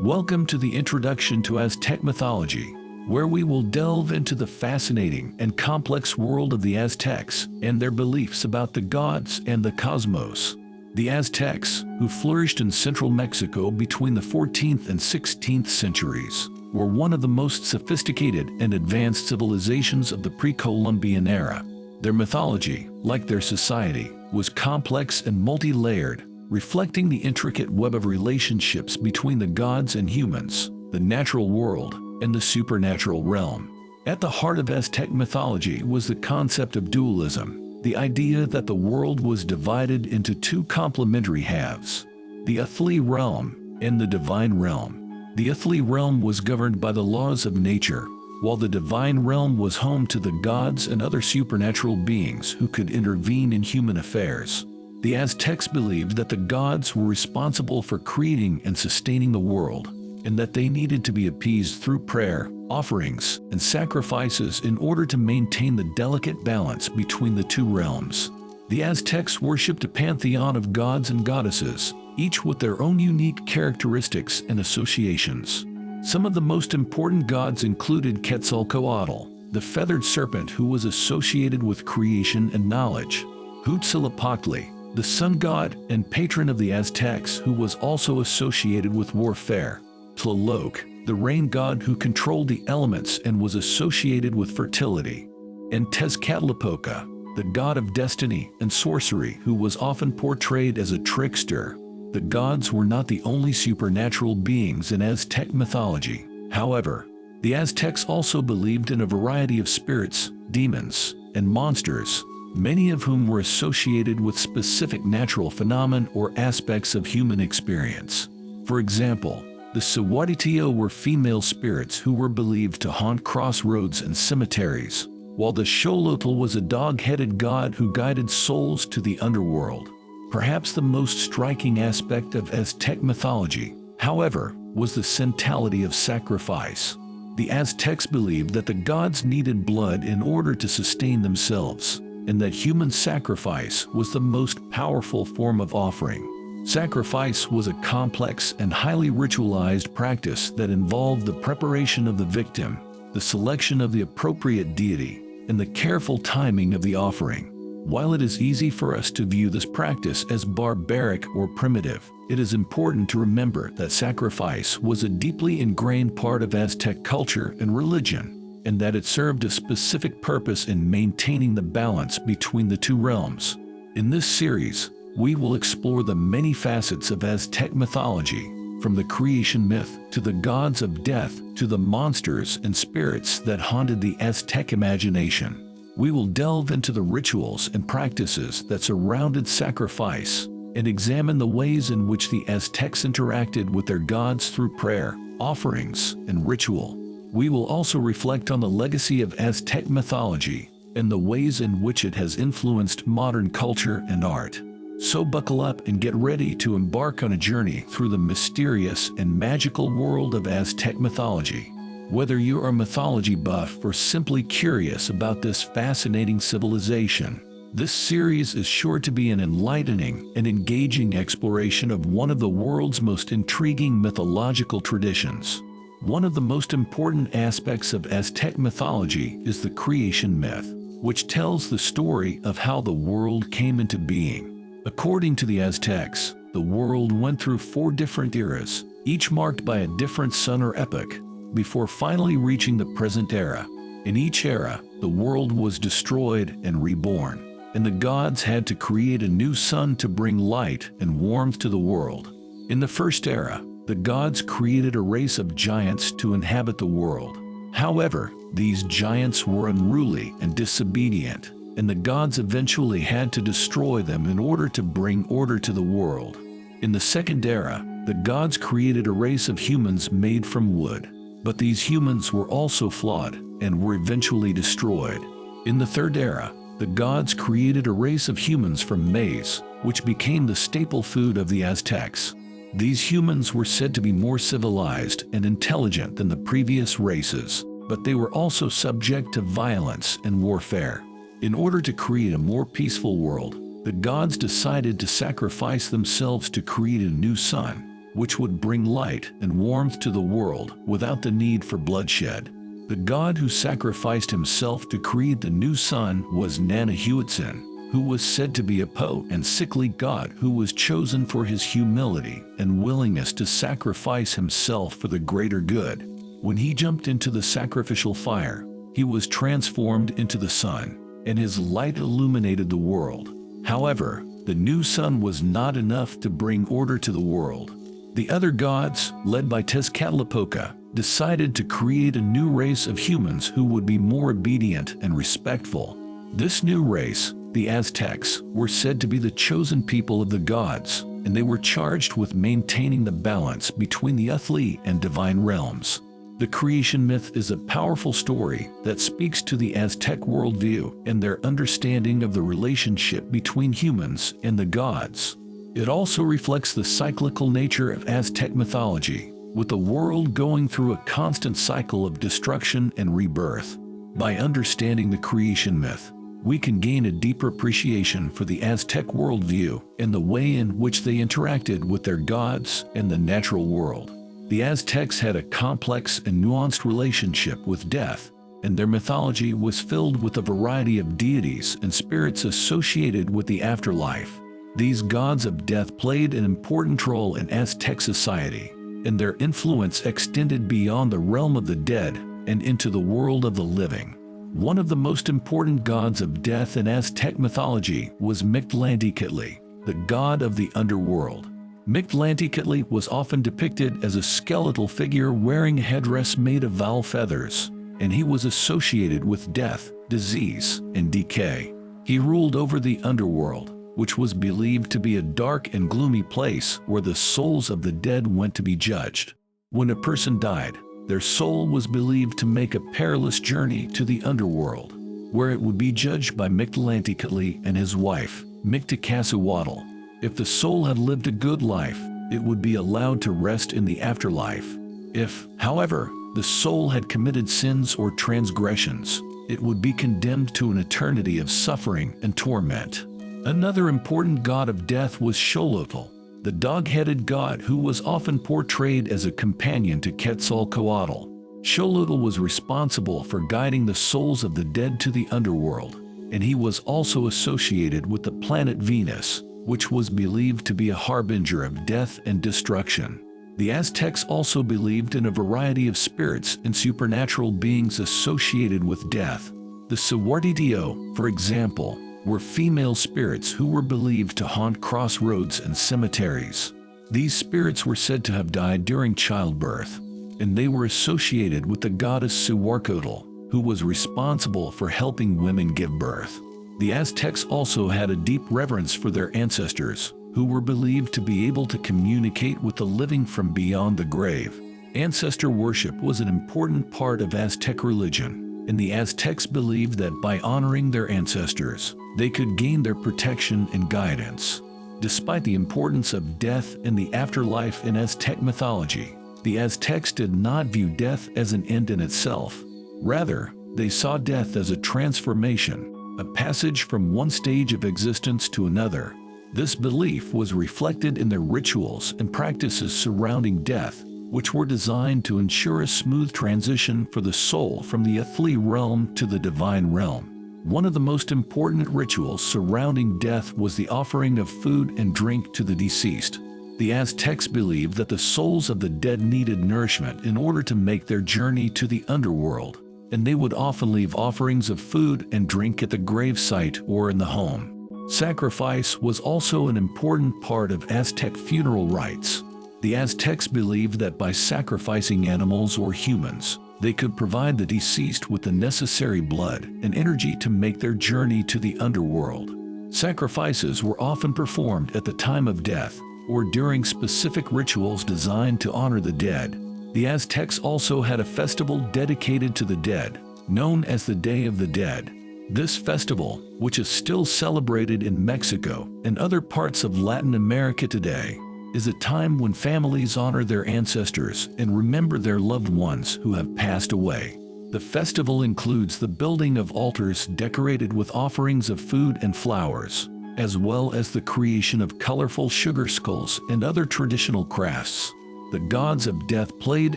Welcome to the introduction to Aztec mythology, where we will delve into the fascinating and complex world of the Aztecs and their beliefs about the gods and the cosmos. The Aztecs, who flourished in central Mexico between the 14th and 16th centuries, were one of the most sophisticated and advanced civilizations of the pre-Columbian era. Their mythology, like their society, was complex and multi-layered, reflecting the intricate web of relationships between the gods and humans, the natural world, and the supernatural realm. At the heart of Aztec mythology was the concept of dualism, the idea that the world was divided into two complementary halves, the earthly realm and the divine realm. The earthly realm was governed by the laws of nature, while the divine realm was home to the gods and other supernatural beings who could intervene in human affairs. The Aztecs believed that the gods were responsible for creating and sustaining the world, and that they needed to be appeased through prayer, offerings, and sacrifices in order to maintain the delicate balance between the two realms. The Aztecs worshipped a pantheon of gods and goddesses, each with their own unique characteristics and associations. Some of the most important gods included Quetzalcoatl, the feathered serpent who was associated with creation and knowledge; Huitzilopochtli, the sun god and patron of the Aztecs who was also associated with warfare; Tlaloc, the rain god who controlled the elements and was associated with fertility; and Tezcatlipoca, the god of destiny and sorcery who was often portrayed as a trickster. The gods were not the only supernatural beings in Aztec mythology. However, the Aztecs also believed in a variety of spirits, demons, and monsters, many of whom were associated with specific natural phenomena or aspects of human experience. For example, the Cihuateteo were female spirits who were believed to haunt crossroads and cemeteries, while the Xolotl was a dog-headed god who guided souls to the underworld. Perhaps the most striking aspect of Aztec mythology, however, was the centrality of sacrifice. The Aztecs believed that the gods needed blood in order to sustain themselves, and that human sacrifice was the most powerful form of offering. Sacrifice was a complex and highly ritualized practice that involved the preparation of the victim, the selection of the appropriate deity, and the careful timing of the offering. While it is easy for us to view this practice as barbaric or primitive, it is important to remember that sacrifice was a deeply ingrained part of Aztec culture and religion, and that it served a specific purpose in maintaining the balance between the two realms. In this series, we will explore the many facets of Aztec mythology, from the creation myth to the gods of death to the monsters and spirits that haunted the Aztec imagination. We will delve into the rituals and practices that surrounded sacrifice and examine the ways in which the Aztecs interacted with their gods through prayer, offerings, and ritual. We will also reflect on the legacy of Aztec mythology and the ways in which it has influenced modern culture and art. So buckle up and get ready to embark on a journey through the mysterious and magical world of Aztec mythology. Whether you are a mythology buff or simply curious about this fascinating civilization, this series is sure to be an enlightening and engaging exploration of one of the world's most intriguing mythological traditions. One of the most important aspects of Aztec mythology is the creation myth, which tells the story of how the world came into being. According to the Aztecs, the world went through 4 different eras, each marked by a different sun or epoch, before finally reaching the present era. In each era, the world was destroyed and reborn, and the gods had to create a new sun to bring light and warmth to the world. In the first era, the gods created a race of giants to inhabit the world. However, these giants were unruly and disobedient, and the gods eventually had to destroy them in order to bring order to the world. In the second era, the gods created a race of humans made from wood, but these humans were also flawed and were eventually destroyed. In the third era, the gods created a race of humans from maize, which became the staple food of the Aztecs. These humans were said to be more civilized and intelligent than the previous races, but they were also subject to violence and warfare. In order to create a more peaceful world, the gods decided to sacrifice themselves to create a new sun, which would bring light and warmth to the world without the need for bloodshed. The god who sacrificed himself to create the new sun was Nanahuatzin, who was said to be a poor and sickly god who was chosen for his humility and willingness to sacrifice himself for the greater good. When he jumped into the sacrificial fire, he was transformed into the sun, and his light illuminated the world. However, the new sun was not enough to bring order to the world. The other gods, led by Tezcatlipoca, decided to create a new race of humans who would be more obedient and respectful. This new race, the Aztecs, were said to be the chosen people of the gods, and they were charged with maintaining the balance between the earthly and divine realms. The creation myth is a powerful story that speaks to the Aztec worldview and their understanding of the relationship between humans and the gods. It also reflects the cyclical nature of Aztec mythology, with the world going through a constant cycle of destruction and rebirth. By understanding the creation myth, we can gain a deeper appreciation for the Aztec worldview and the way in which they interacted with their gods and the natural world. The Aztecs had a complex and nuanced relationship with death, and their mythology was filled with a variety of deities and spirits associated with the afterlife. These gods of death played an important role in Aztec society, and their influence extended beyond the realm of the dead and into the world of the living. One of the most important gods of death in Aztec mythology was Mictlantecuhtli, the god of the underworld. Mictlantecuhtli was often depicted as a skeletal figure wearing a headdress made of owl feathers, and he was associated with death, disease, and decay. He ruled over the underworld, which was believed to be a dark and gloomy place where the souls of the dead went to be judged. When a person died, their soul was believed to make a perilous journey to the underworld, where it would be judged by Mictlantecuhtli and his wife, Mictlantecuhtli. If the soul had lived a good life, it would be allowed to rest in the afterlife. If, however, the soul had committed sins or transgressions, it would be condemned to an eternity of suffering and torment. Another important god of death was Xolotl, the dog-headed god who was often portrayed as a companion to Quetzalcoatl. Xolotl was responsible for guiding the souls of the dead to the underworld, and he was also associated with the planet Venus, which was believed to be a harbinger of death and destruction. The Aztecs also believed in a variety of spirits and supernatural beings associated with death. The Sahuartitio, for example, were female spirits who were believed to haunt crossroads and cemeteries. These spirits were said to have died during childbirth, and they were associated with the goddess Suwarcotl, who was responsible for helping women give birth. The Aztecs also had a deep reverence for their ancestors, who were believed to be able to communicate with the living from beyond the grave. Ancestor worship was an important part of Aztec religion, and the Aztecs believed that by honoring their ancestors, they could gain their protection and guidance. Despite the importance of death and the afterlife in Aztec mythology, the Aztecs did not view death as an end in itself. Rather, they saw death as a transformation, a passage from one stage of existence to another. This belief was reflected in their rituals and practices surrounding death, which were designed to ensure a smooth transition for the soul from the earthly realm to the divine realm. One of the most important rituals surrounding death was the offering of food and drink to the deceased. The Aztecs believed that the souls of the dead needed nourishment in order to make their journey to the underworld, and they would often leave offerings of food and drink at the gravesite or in the home. Sacrifice was also an important part of Aztec funeral rites. The Aztecs believed that by sacrificing animals or humans, they could provide the deceased with the necessary blood and energy to make their journey to the underworld. Sacrifices were often performed at the time of death or during specific rituals designed to honor the dead. The Aztecs also had a festival dedicated to the dead, known as the Day of the Dead. This festival, which is still celebrated in Mexico and other parts of Latin America today, is a time when families honor their ancestors and remember their loved ones who have passed away. The festival includes the building of altars decorated with offerings of food and flowers, as well as the creation of colorful sugar skulls and other traditional crafts. The gods of death played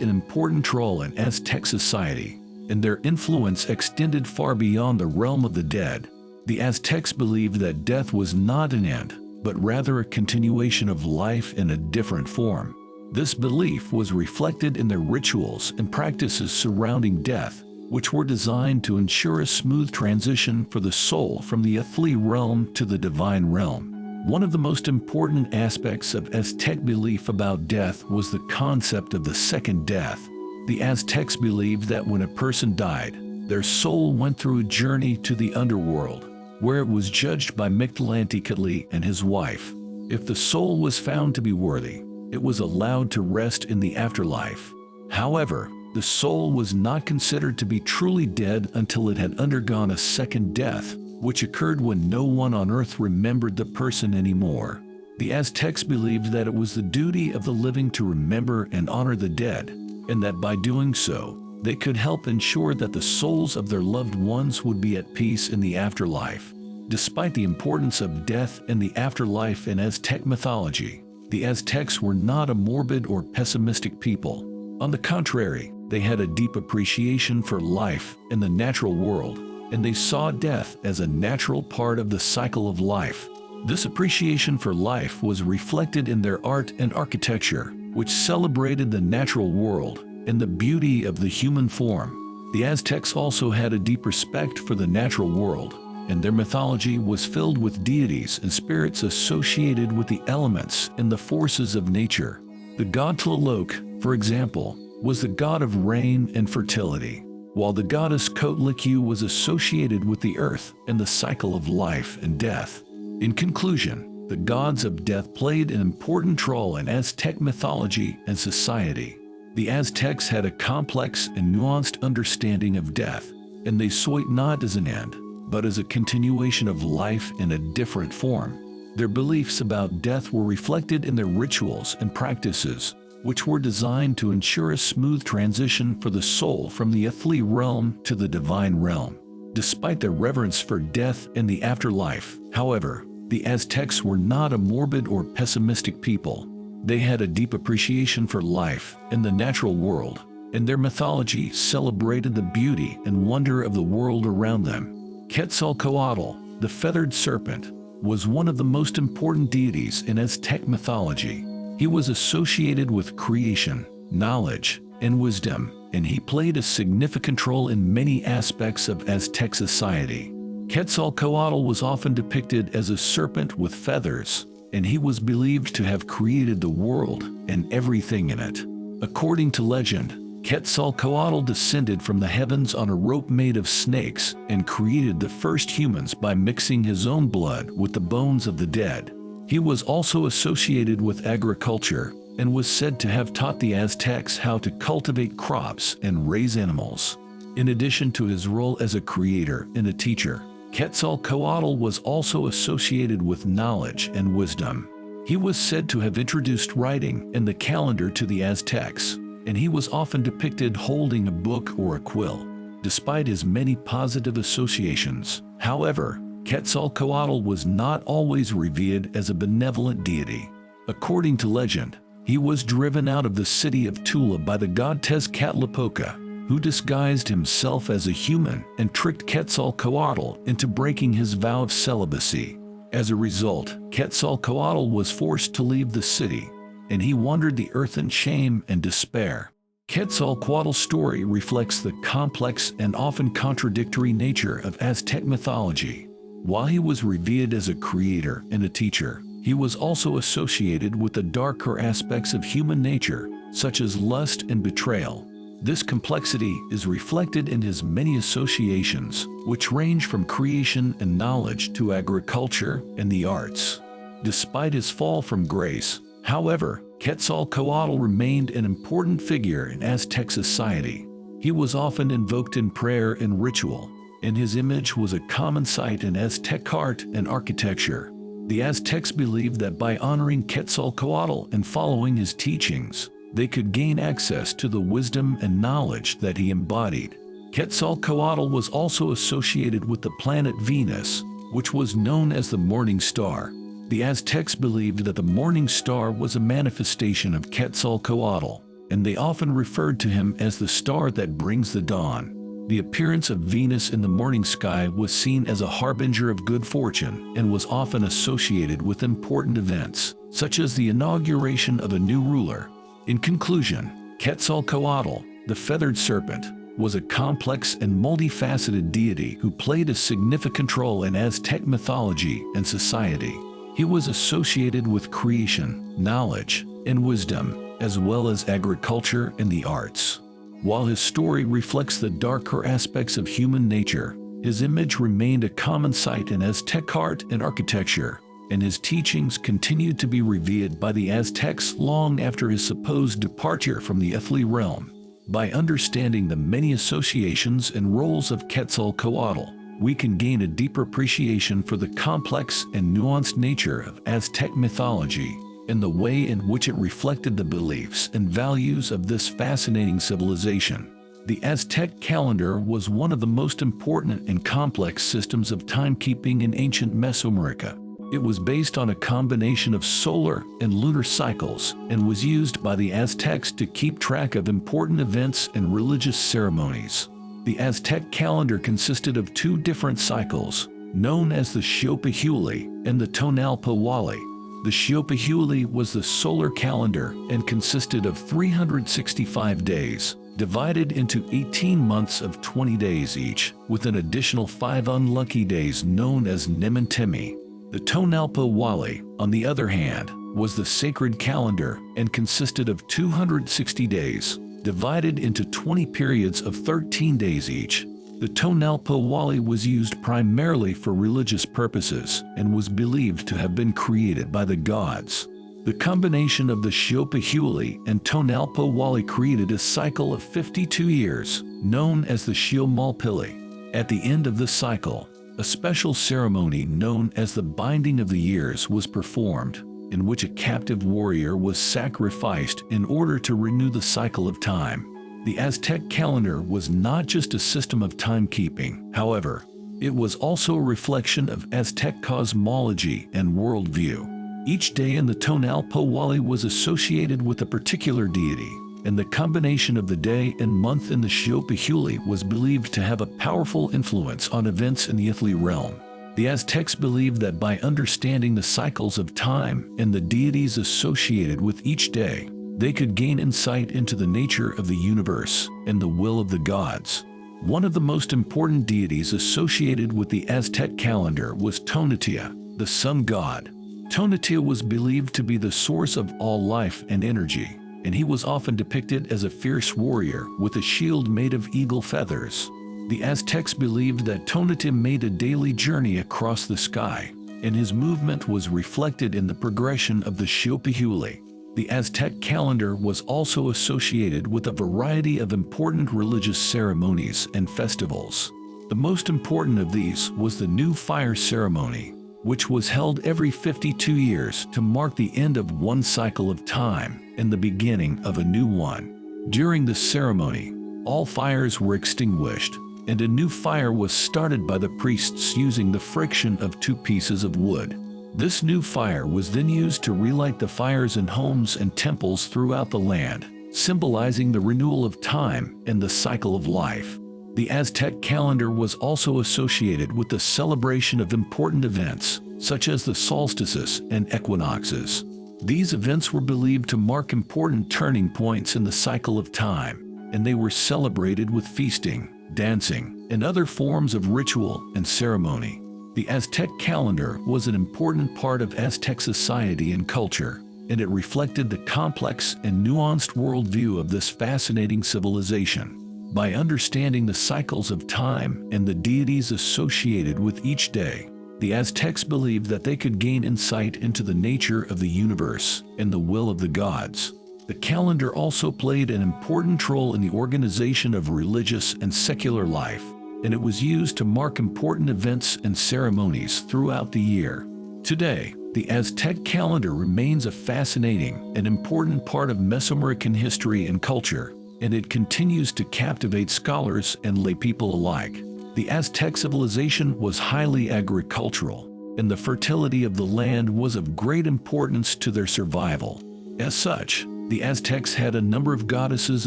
an important role in Aztec society, and their influence extended far beyond the realm of the dead. The Aztecs believed that death was not an end, but rather a continuation of life in a different form. This belief was reflected in their rituals and practices surrounding death, which were designed to ensure a smooth transition for the soul from the earthly realm to the divine realm. One of the most important aspects of Aztec belief about death was the concept of the second death. The Aztecs believed that when a person died, their soul went through a journey to the underworld, where it was judged by Mictlantecuhtli and his wife. If the soul was found to be worthy, it was allowed to rest in the afterlife. However, the soul was not considered to be truly dead until it had undergone a second death, which occurred when no one on earth remembered the person anymore. The Aztecs believed that it was the duty of the living to remember and honor the dead, and that by doing so, they could help ensure that the souls of their loved ones would be at peace in the afterlife. Despite the importance of death and the afterlife in Aztec mythology, the Aztecs were not a morbid or pessimistic people. On the contrary, they had a deep appreciation for life in the natural world, and they saw death as a natural part of the cycle of life. This appreciation for life was reflected in their art and architecture, which celebrated the natural world and the beauty of the human form. The Aztecs also had a deep respect for the natural world, and their mythology was filled with deities and spirits associated with the elements and the forces of nature. The god Tlaloc, for example, was the god of rain and fertility, while the goddess Coatlicue was associated with the earth and the cycle of life and death. In conclusion, the gods of death played an important role in Aztec mythology and society. The Aztecs had a complex and nuanced understanding of death, and they saw it not as an end, but as a continuation of life in a different form. Their beliefs about death were reflected in their rituals and practices, which were designed to ensure a smooth transition for the soul from the earthly realm to the divine realm. Despite their reverence for death and the afterlife, however, the Aztecs were not a morbid or pessimistic people. They had a deep appreciation for life in the natural world, and their mythology celebrated the beauty and wonder of the world around them. Quetzalcoatl, the feathered serpent, was one of the most important deities in Aztec mythology. He was associated with creation, knowledge, and wisdom, and he played a significant role in many aspects of Aztec society. Quetzalcoatl was often depicted as a serpent with feathers, and he was believed to have created the world and everything in it. According to legend, Quetzalcoatl descended from the heavens on a rope made of snakes and created the first humans by mixing his own blood with the bones of the dead. He was also associated with agriculture and was said to have taught the Aztecs how to cultivate crops and raise animals. In addition to his role as a creator and a teacher, Quetzalcoatl was also associated with knowledge and wisdom. He was said to have introduced writing and the calendar to the Aztecs, and he was often depicted holding a book or a quill. Despite his many positive associations, however, Quetzalcoatl was not always revered as a benevolent deity. According to legend, he was driven out of the city of Tula by the god Tezcatlipoca, who disguised himself as a human and tricked Quetzalcoatl into breaking his vow of celibacy. As a result, Quetzalcoatl was forced to leave the city, and he wandered the earth in shame and despair. Quetzalcoatl's story reflects the complex and often contradictory nature of Aztec mythology. While he was revered as a creator and a teacher, he was also associated with the darker aspects of human nature, such as lust and betrayal. This complexity is reflected in his many associations, which range from creation and knowledge to agriculture and the arts. Despite his fall from grace, however, Quetzalcoatl remained an important figure in Aztec society. He was often invoked in prayer and ritual, and his image was a common sight in Aztec art and architecture. The Aztecs believed that by honoring Quetzalcoatl and following his teachings, they could gain access to the wisdom and knowledge that he embodied. Quetzalcoatl was also associated with the planet Venus, which was known as the morning star. The Aztecs believed that the morning star was a manifestation of Quetzalcoatl, and they often referred to him as the star that brings the dawn. The appearance of Venus in the morning sky was seen as a harbinger of good fortune and was often associated with important events, such as the inauguration of a new ruler. In conclusion, Quetzalcoatl, the feathered serpent, was a complex and multifaceted deity who played a significant role in Aztec mythology and society. He was associated with creation, knowledge, and wisdom, as well as agriculture and the arts. While his story reflects the darker aspects of human nature, his image remained a common sight in Aztec art and architecture, and his teachings continued to be revered by the Aztecs long after his supposed departure from the earthly realm. By understanding the many associations and roles of Quetzalcoatl, we can gain a deeper appreciation for the complex and nuanced nature of Aztec mythology and the way in which it reflected the beliefs and values of this fascinating civilization. The Aztec calendar was one of the most important and complex systems of timekeeping in ancient Mesoamerica. It was based on a combination of solar and lunar cycles and was used by the Aztecs to keep track of important events and religious ceremonies. The Aztec calendar consisted of two different cycles, known as the Xiuhpihuli and the Tonalpawali. The Xiuhpihuli was the solar calendar and consisted of 365 days, divided into 18 months of 20 days each, with an additional 5 unlucky days known as Nemintimi. The Tonalpawali, on the other hand, was the sacred calendar and consisted of 260 days, divided into 20 periods of 13 days each. The Tonalpawali was used primarily for religious purposes and was believed to have been created by the gods. The combination of the Xiuhpihuli and Tonalpawali created a cycle of 52 years, known as the Xiuhmalpili. At the end of the cycle, a special ceremony known as the Binding of the Years was performed, in which a captive warrior was sacrificed in order to renew the cycle of time. The Aztec calendar was not just a system of timekeeping, however, it was also a reflection of Aztec cosmology and worldview. Each day in the Tonalpawali was associated with a particular deity, and the combination of the day and month in the Xiuhpihuli was believed to have a powerful influence on events in the earthly realm. The Aztecs believed that by understanding the cycles of time and the deities associated with each day, they could gain insight into the nature of the universe and the will of the gods. One of the most important deities associated with the Aztec calendar was Tonatiuh, the sun god. Tonatiuh was believed to be the source of all life and energy, and he was often depicted as a fierce warrior with a shield made of eagle feathers. The Aztecs believed that Tonatiuh made a daily journey across the sky, and his movement was reflected in the progression of the Xiuhpihuli. The Aztec calendar was also associated with a variety of important religious ceremonies and festivals. The most important of these was the New Fire ceremony, which was held every 52 years to mark the end of one cycle of time and the beginning of a new one. During the ceremony, all fires were extinguished, and a new fire was started by the priests using the friction of two pieces of wood. This new fire was then used to relight the fires in homes and temples throughout the land, symbolizing the renewal of time and the cycle of life. The Aztec calendar was also associated with the celebration of important events, such as the solstices and equinoxes. These events were believed to mark important turning points in the cycle of time, and they were celebrated with feasting, dancing, and other forms of ritual and ceremony. The Aztec calendar was an important part of Aztec society and culture, and it reflected the complex and nuanced worldview of this fascinating civilization. By understanding the cycles of time and the deities associated with each day, the Aztecs believed that they could gain insight into the nature of the universe and the will of the gods. The calendar also played an important role in the organization of religious and secular life, and it was used to mark important events and ceremonies throughout the year. Today, the Aztec calendar remains a fascinating and important part of Mesoamerican history and culture, and it continues to captivate scholars and laypeople alike. The Aztec civilization was highly agricultural, and the fertility of the land was of great importance to their survival. As such, the Aztecs had a number of goddesses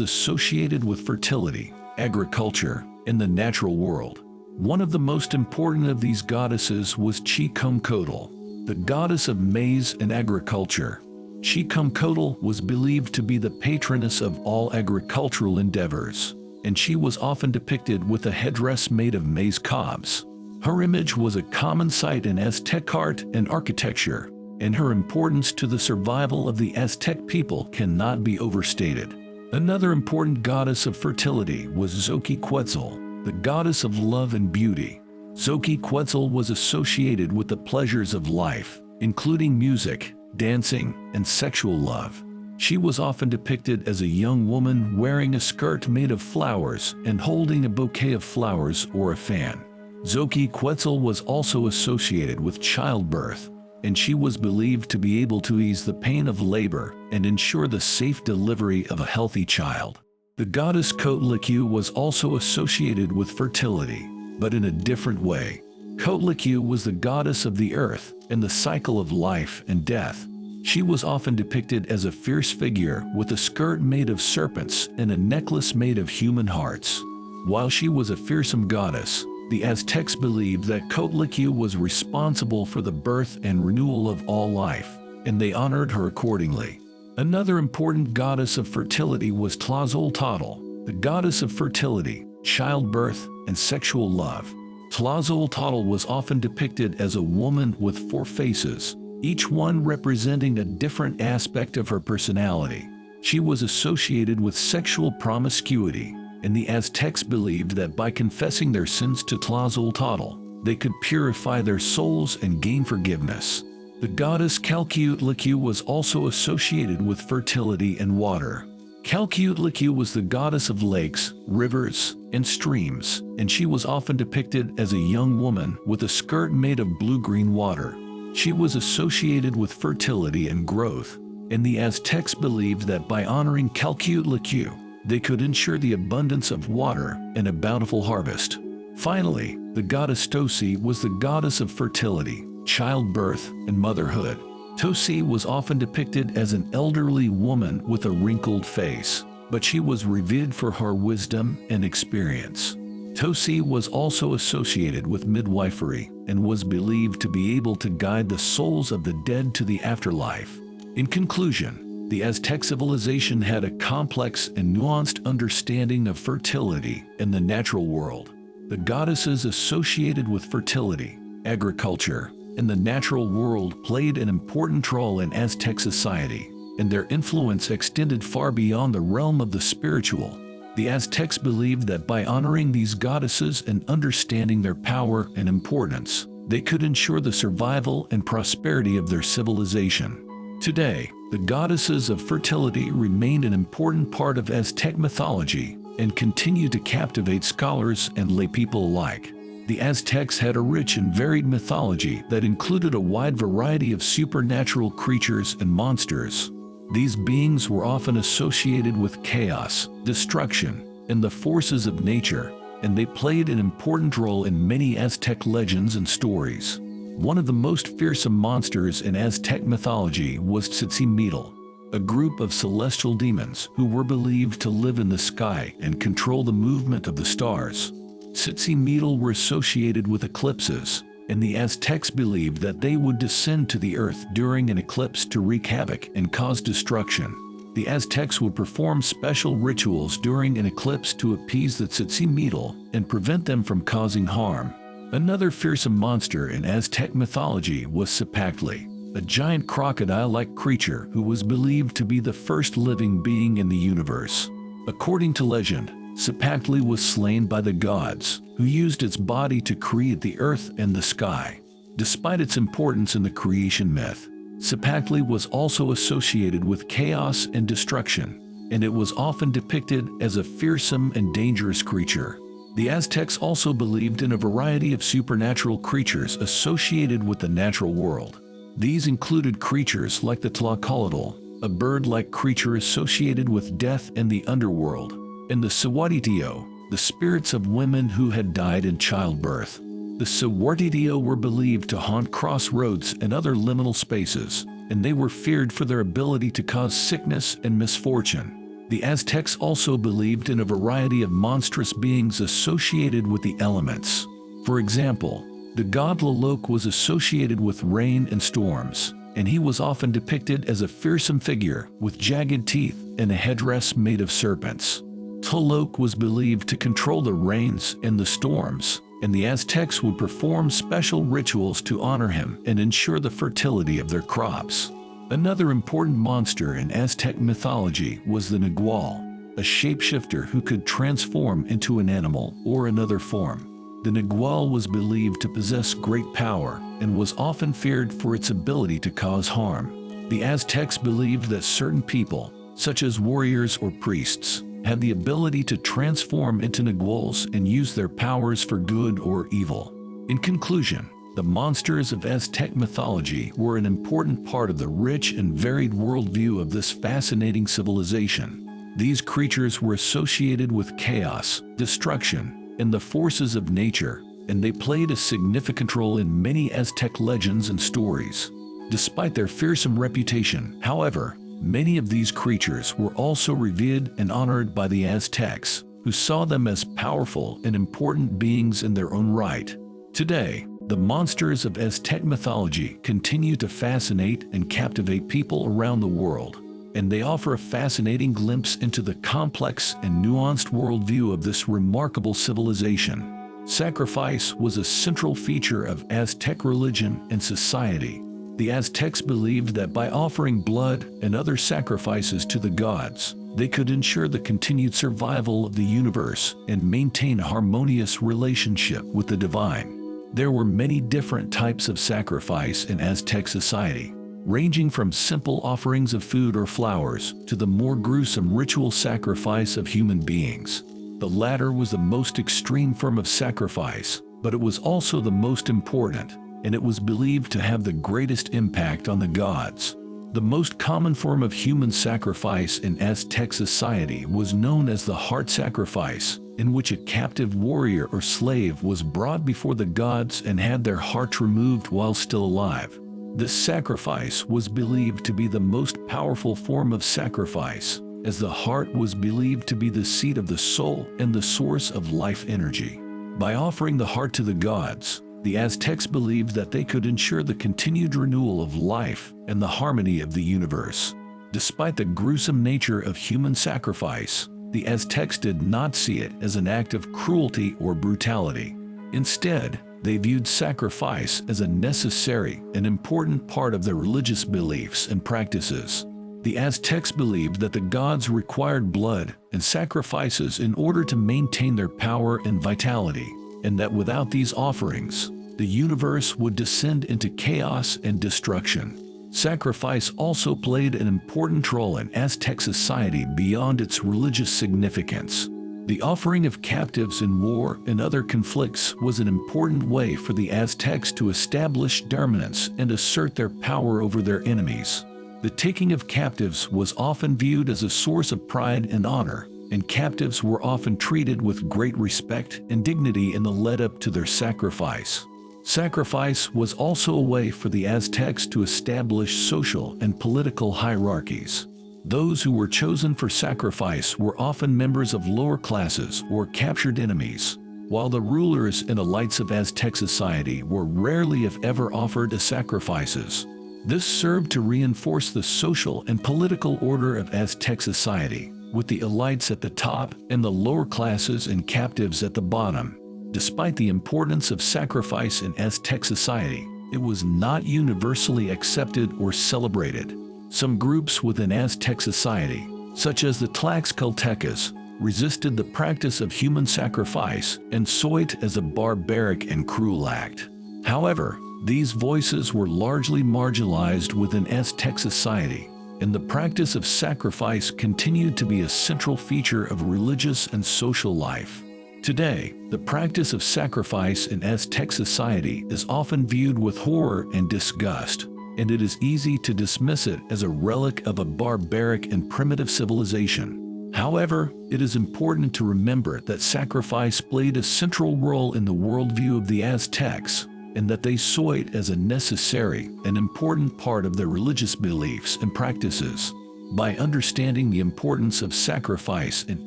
associated with fertility, agriculture, and the natural world. One of the most important of these goddesses was Quetzalcoatl, the goddess of maize and agriculture. Quetzalcoatl was believed to be the patroness of all agricultural endeavors, and she was often depicted with a headdress made of maize cobs. Her image was a common sight in Aztec art and architecture, and her importance to the survival of the Aztec people cannot be overstated. Another important goddess of fertility was Xochiquetzal, the goddess of love and beauty. Xochiquetzal was associated with the pleasures of life, including music, dancing, and sexual love. She was often depicted as a young woman wearing a skirt made of flowers and holding a bouquet of flowers or a fan. Xochiquetzal was also associated with childbirth, and she was believed to be able to ease the pain of labor and ensure the safe delivery of a healthy child. The goddess Coatlicue was also associated with fertility, but in a different way. Coatlicue was the goddess of the earth and the cycle of life and death. She was often depicted as a fierce figure with a skirt made of serpents and a necklace made of human hearts. While she was a fearsome goddess, the Aztecs believed that Coatlicue was responsible for the birth and renewal of all life, and they honored her accordingly. Another important goddess of fertility was Tlazoltotl, the goddess of fertility, childbirth, and sexual love. Tlazoltotl was often depicted as a woman with 4 faces, each one representing a different aspect of her personality. She was associated with sexual promiscuity, and the Aztecs believed that by confessing their sins to Tlazoltotl, they could purify their souls and gain forgiveness. The goddess Calcuitlicue was also associated with fertility and water. Calcuitlicue was the goddess of lakes, rivers, and streams, and she was often depicted as a young woman with a skirt made of blue-green water. She was associated with fertility and growth, and the Aztecs believed that by honoring Calcuitlicue, they could ensure the abundance of water and a bountiful harvest. Finally, the goddess Toci was the goddess of fertility, childbirth, and motherhood. Toci was often depicted as an elderly woman with a wrinkled face, but she was revered for her wisdom and experience. Toci was also associated with midwifery and was believed to be able to guide the souls of the dead to the afterlife. In conclusion, the Aztec civilization had a complex and nuanced understanding of fertility and the natural world. The goddesses associated with fertility, agriculture, and the natural world played an important role in Aztec society, and their influence extended far beyond the realm of the spiritual. The Aztecs believed that by honoring these goddesses and understanding their power and importance, they could ensure the survival and prosperity of their civilization. Today, the goddesses of fertility remain an important part of Aztec mythology and continue to captivate scholars and laypeople alike. The Aztecs had a rich and varied mythology that included a wide variety of supernatural creatures and monsters. These beings were often associated with chaos, destruction, and the forces of nature, and they played an important role in many Aztec legends and stories. One of the most fearsome monsters in Aztec mythology was Tzitzimitl, a group of celestial demons who were believed to live in the sky and control the movement of the stars. Tzitzimitl were associated with eclipses, and the Aztecs believed that they would descend to the earth during an eclipse to wreak havoc and cause destruction. The Aztecs would perform special rituals during an eclipse to appease the Tzitzimitl and prevent them from causing harm. Another fearsome monster in Aztec mythology was Cipactli, a giant crocodile-like creature who was believed to be the first living being in the universe. According to legend, Cipactli was slain by the gods, who used its body to create the earth and the sky. Despite its importance in the creation myth, Cipactli was also associated with chaos and destruction, and it was often depicted as a fearsome and dangerous creature. The Aztecs also believed in a variety of supernatural creatures associated with the natural world. These included creatures like the Tlacalotl, a bird-like creature associated with death and the underworld, and the Cihuateteo, the spirits of women who had died in childbirth. The Sawartitio were believed to haunt crossroads and other liminal spaces, and they were feared for their ability to cause sickness and misfortune. The Aztecs also believed in a variety of monstrous beings associated with the elements. For example, the god Tlaloc was associated with rain and storms, and he was often depicted as a fearsome figure with jagged teeth and a headdress made of serpents. Tlaloc was believed to control the rains and the storms, and the Aztecs would perform special rituals to honor him and ensure the fertility of their crops. Another important monster in Aztec mythology was the Nagual, a shapeshifter who could transform into an animal or another form. The Nagual was believed to possess great power and was often feared for its ability to cause harm. The Aztecs believed that certain people, such as warriors or priests, had the ability to transform into Naguals and use their powers for good or evil. In conclusion, the monsters of Aztec mythology were an important part of the rich and varied worldview of this fascinating civilization. These creatures were associated with chaos, destruction, and the forces of nature, and they played a significant role in many Aztec legends and stories. Despite their fearsome reputation, however, many of these creatures were also revered and honored by the Aztecs, who saw them as powerful and important beings in their own right. Today, the monsters of Aztec mythology continue to fascinate and captivate people around the world, and they offer a fascinating glimpse into the complex and nuanced worldview of this remarkable civilization. Sacrifice was a central feature of Aztec religion and society. The Aztecs believed that by offering blood and other sacrifices to the gods, they could ensure the continued survival of the universe and maintain a harmonious relationship with the divine. There were many different types of sacrifice in Aztec society, ranging from simple offerings of food or flowers to the more gruesome ritual sacrifice of human beings. The latter was the most extreme form of sacrifice, but it was also the most important, and it was believed to have the greatest impact on the gods. The most common form of human sacrifice in Aztec society was known as the heart sacrifice, in which a captive warrior or slave was brought before the gods and had their heart removed while still alive. This sacrifice was believed to be the most powerful form of sacrifice, as the heart was believed to be the seat of the soul and the source of life energy. By offering the heart to the gods, the Aztecs believed that they could ensure the continued renewal of life and the harmony of the universe. Despite the gruesome nature of human sacrifice, the Aztecs did not see it as an act of cruelty or brutality. Instead, they viewed sacrifice as a necessary and important part of their religious beliefs and practices. The Aztecs believed that the gods required blood and sacrifices in order to maintain their power and vitality, and that without these offerings, the universe would descend into chaos and destruction. Sacrifice also played an important role in Aztec society beyond its religious significance. The offering of captives in war and other conflicts was an important way for the Aztecs to establish dominance and assert their power over their enemies. The taking of captives was often viewed as a source of pride and honor, and captives were often treated with great respect and dignity in the lead-up to their sacrifice. Sacrifice was also a way for the Aztecs to establish social and political hierarchies. Those who were chosen for sacrifice were often members of lower classes or captured enemies, while the rulers and elites of Aztec society were rarely if ever offered as sacrifices. This served to reinforce the social and political order of Aztec society, with the elites at the top and the lower classes and captives at the bottom. Despite the importance of sacrifice in Aztec society, it was not universally accepted or celebrated. Some groups within Aztec society, such as the Tlaxcaltecas, resisted the practice of human sacrifice and saw it as a barbaric and cruel act. However, these voices were largely marginalized within Aztec society, and the practice of sacrifice continued to be a central feature of religious and social life. Today, the practice of sacrifice in Aztec society is often viewed with horror and disgust, and it is easy to dismiss it as a relic of a barbaric and primitive civilization. However, it is important to remember that sacrifice played a central role in the worldview of the Aztecs, and that they saw it as a necessary and important part of their religious beliefs and practices. By understanding the importance of sacrifice in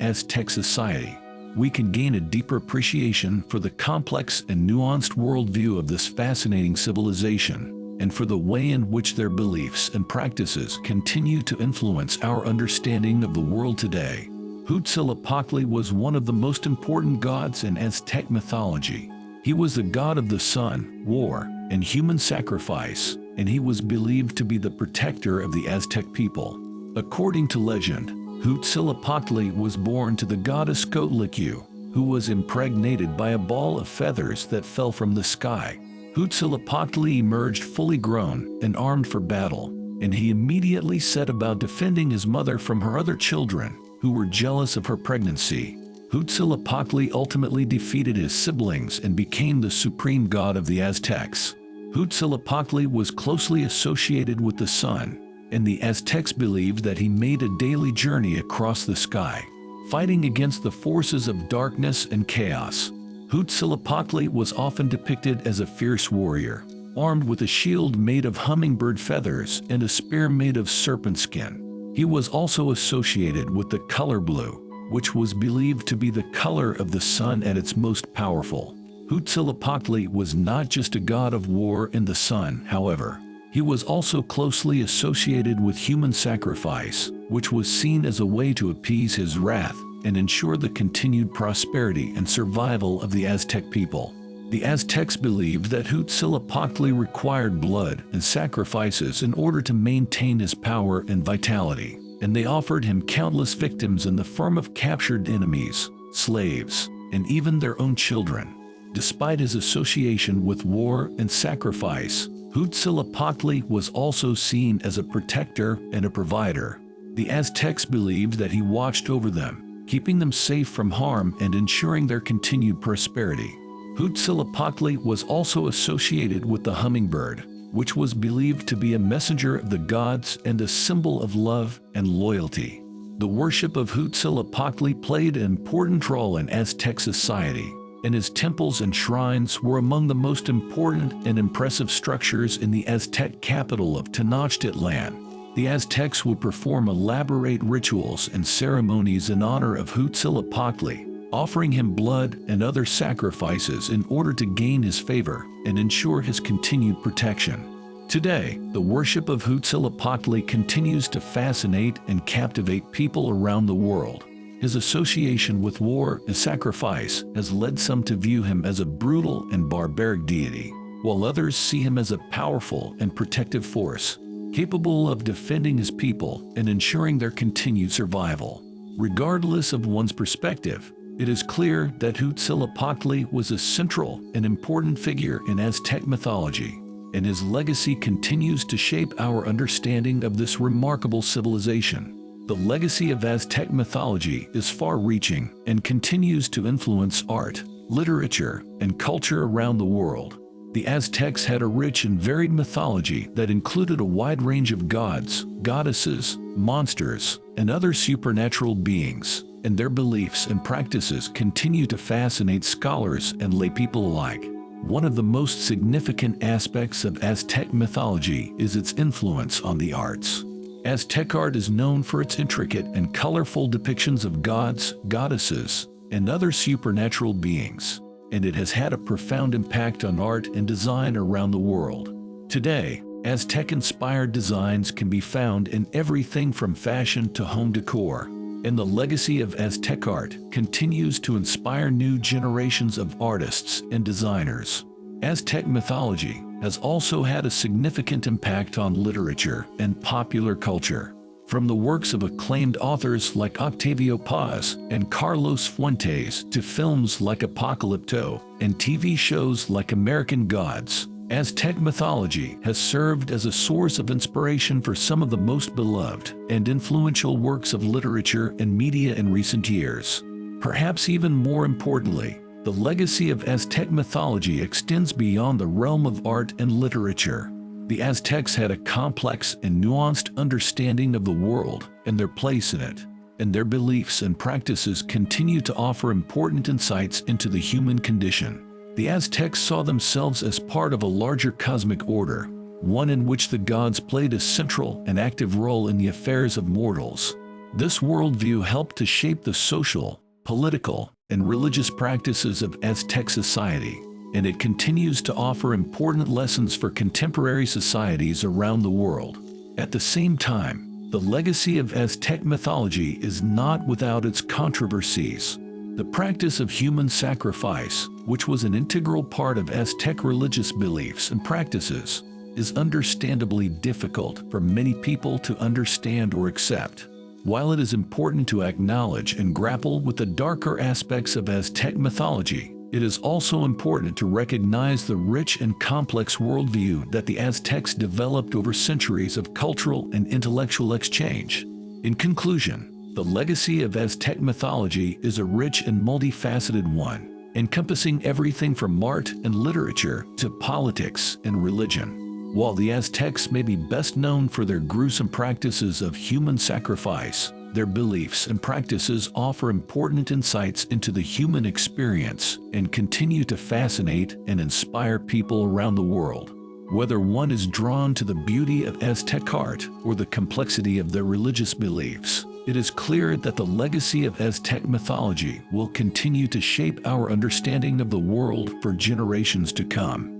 Aztec society, we can gain a deeper appreciation for the complex and nuanced worldview of this fascinating civilization, and for the way in which their beliefs and practices continue to influence our understanding of the world today. Huitzilopochtli was one of the most important gods in Aztec mythology. He was the god of the sun, war, and human sacrifice, and he was believed to be the protector of the Aztec people. According to legend, Huitzilopochtli was born to the goddess Coatlicue, who was impregnated by a ball of feathers that fell from the sky. Huitzilopochtli emerged fully grown and armed for battle, and he immediately set about defending his mother from her other children, who were jealous of her pregnancy. Huitzilopochtli ultimately defeated his siblings and became the supreme god of the Aztecs. Huitzilopochtli was closely associated with the sun, and the Aztecs believed that he made a daily journey across the sky, fighting against the forces of darkness and chaos. Huitzilopochtli was often depicted as a fierce warrior, armed with a shield made of hummingbird feathers and a spear made of serpent skin. He was also associated with the color blue, which was believed to be the color of the sun at its most powerful. Huitzilopochtli was not just a god of war and the sun, however. He was also closely associated with human sacrifice, which was seen as a way to appease his wrath and ensure the continued prosperity and survival of the Aztec people. The Aztecs believed that Huitzilopochtli required blood and sacrifices in order to maintain his power and vitality, and they offered him countless victims in the form of captured enemies, slaves, and even their own children. Despite his association with war and sacrifice, Huitzilopochtli was also seen as a protector and a provider. The Aztecs believed that he watched over them, keeping them safe from harm and ensuring their continued prosperity. Huitzilopochtli was also associated with the hummingbird, which was believed to be a messenger of the gods and a symbol of love and loyalty. The worship of Huitzilopochtli played an important role in Aztec society, and his temples and shrines were among the most important and impressive structures in the Aztec capital of Tenochtitlan. The Aztecs would perform elaborate rituals and ceremonies in honor of Huitzilopochtli, offering him blood and other sacrifices in order to gain his favor and ensure his continued protection. Today, the worship of Huitzilopochtli continues to fascinate and captivate people around the world. His association with war and sacrifice has led some to view him as a brutal and barbaric deity, while others see him as a powerful and protective force, capable of defending his people and ensuring their continued survival. Regardless of one's perspective, it is clear that Huitzilopochtli was a central and important figure in Aztec mythology, and his legacy continues to shape our understanding of this remarkable civilization. The legacy of Aztec mythology is far-reaching and continues to influence art, literature, and culture around the world. The Aztecs had a rich and varied mythology that included a wide range of gods, goddesses, monsters, and other supernatural beings, and their beliefs and practices continue to fascinate scholars and laypeople alike. One of the most significant aspects of Aztec mythology is its influence on the arts. Aztec art is known for its intricate and colorful depictions of gods, goddesses, and other supernatural beings, and it has had a profound impact on art and design around the world. Today, Aztec-inspired designs can be found in everything from fashion to home decor, and the legacy of Aztec art continues to inspire new generations of artists and designers. Aztec mythology has also had a significant impact on literature and popular culture. From the works of acclaimed authors like Octavio Paz and Carlos Fuentes to films like Apocalypto and TV shows like American Gods, Aztec mythology has served as a source of inspiration for some of the most beloved and influential works of literature and media in recent years. Perhaps even more importantly, the legacy of Aztec mythology extends beyond the realm of art and literature. The Aztecs had a complex and nuanced understanding of the world and their place in it. and their beliefs and practices continue to offer important insights into the human condition. The Aztecs saw themselves as part of a larger cosmic order, one in which the gods played a central and active role in the affairs of mortals. This worldview helped to shape the social, political, and religious practices of Aztec society, and it continues to offer important lessons for contemporary societies around the world. At the same time, the legacy of Aztec mythology is not without its controversies. The practice of human sacrifice, which was an integral part of Aztec religious beliefs and practices, is understandably difficult for many people to understand or accept. While it is important to acknowledge and grapple with the darker aspects of Aztec mythology, it is also important to recognize the rich and complex worldview that the Aztecs developed over centuries of cultural and intellectual exchange. In conclusion, the legacy of Aztec mythology is a rich and multifaceted one, encompassing everything from art and literature to politics and religion. While the Aztecs may be best known for their gruesome practices of human sacrifice, their beliefs and practices offer important insights into the human experience and continue to fascinate and inspire people around the world. Whether one is drawn to the beauty of Aztec art or the complexity of their religious beliefs, it is clear that the legacy of Aztec mythology will continue to shape our understanding of the world for generations to come.